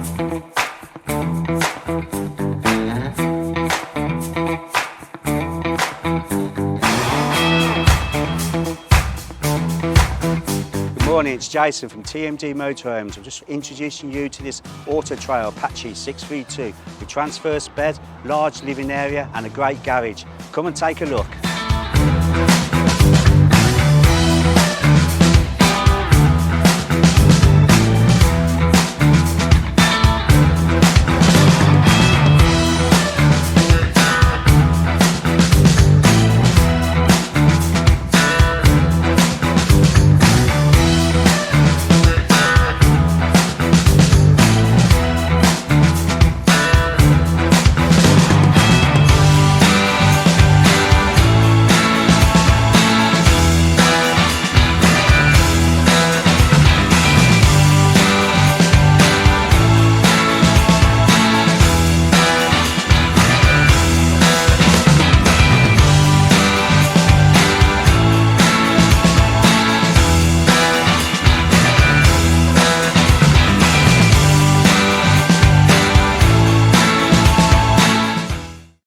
Good morning, it's Jason from TMD Motorhomes. I'm just introducing you to this Autotrail Apache 632 with transverse bed, large living area and a great garage. Come and take a look.